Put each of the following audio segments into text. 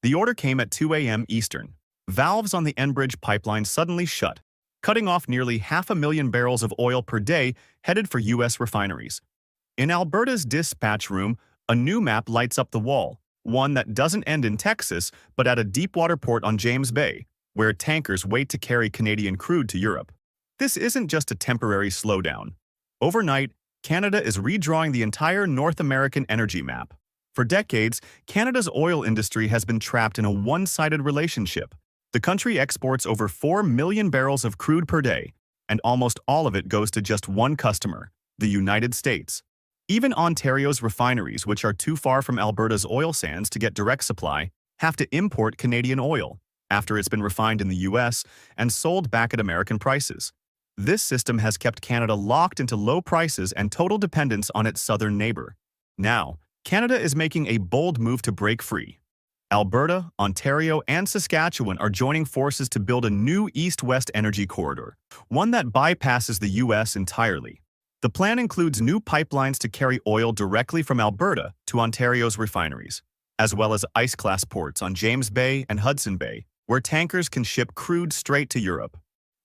The order came at 2 a.m. Eastern. Valves on the Enbridge pipeline suddenly shut, cutting off nearly 500,000 barrels of oil per day headed for U.S. refineries. In Alberta's dispatch room, a new map lights up the wall, one that doesn't end in Texas but at a deepwater port on James Bay, where tankers wait to carry Canadian crude to Europe. This isn't just a temporary slowdown. Overnight, Canada is redrawing the entire North American energy map. For decades, Canada's oil industry has been trapped in a one-sided relationship. The country exports over 4 million barrels of crude per day, and almost all of it goes to just one customer, the United States. Even Ontario's refineries, which are too far from Alberta's oil sands to get direct supply, have to import Canadian oil after it's been refined in the US and sold back at American prices. This system has kept Canada locked into low prices and total dependence on its southern neighbor. Now, Canada is making a bold move to break free. Alberta, Ontario, and Saskatchewan are joining forces to build a new east-west energy corridor, one that bypasses the US entirely. The plan includes new pipelines to carry oil directly from Alberta to Ontario's refineries, as well as ice-class ports on James Bay and Hudson Bay, where tankers can ship crude straight to Europe.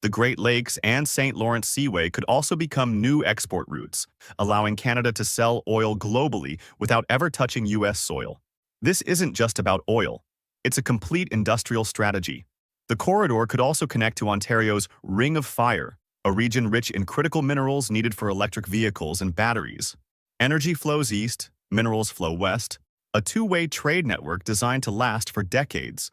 The Great Lakes and St. Lawrence Seaway could also become new export routes, allowing Canada to sell oil globally without ever touching U.S. soil. This isn't just about oil. It's a complete industrial strategy. The corridor could also connect to Ontario's Ring of Fire, a region rich in critical minerals needed for electric vehicles and batteries. Energy flows east, minerals flow west, a two-way trade network designed to last for decades.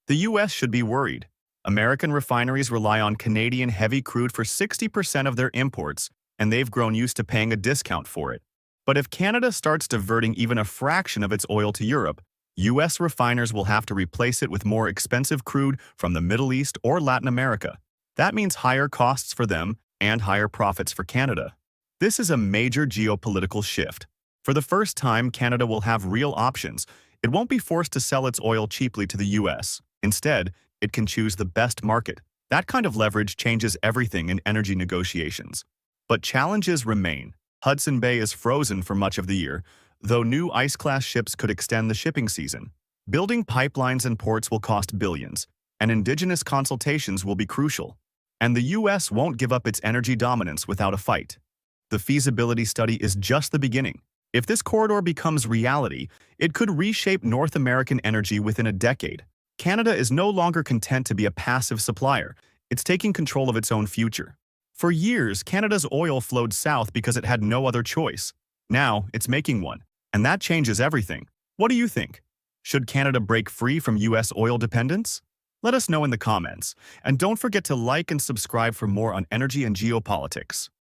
The U.S. should be worried. American refineries rely on Canadian heavy crude for 60% of their imports, and they've grown used to paying a discount for it. But if Canada starts diverting even a fraction of its oil to Europe, U.S. refiners will have to replace it with more expensive crude from the Middle East or Latin America. That means higher costs for them and higher profits for Canada. This is a major geopolitical shift. For the first time, Canada will have real options. It won't be forced to sell its oil cheaply to the U.S. Instead, it can choose the best market. That kind of leverage changes everything in energy negotiations. But challenges remain. Hudson Bay is frozen for much of the year, though new ice-class ships could extend the shipping season. Building pipelines and ports will cost billions, and indigenous consultations will be crucial. And the U.S. won't give up its energy dominance without a fight. The feasibility study is just the beginning. If this corridor becomes reality, it could reshape North American energy within a decade. Canada is no longer content to be a passive supplier. It's taking control of its own future. For years, Canada's oil flowed south because it had no other choice. Now, it's making one, and that changes everything. What do you think? Should Canada break free from U.S. oil dependence? Let us know in the comments, and don't forget to like and subscribe for more on energy and geopolitics.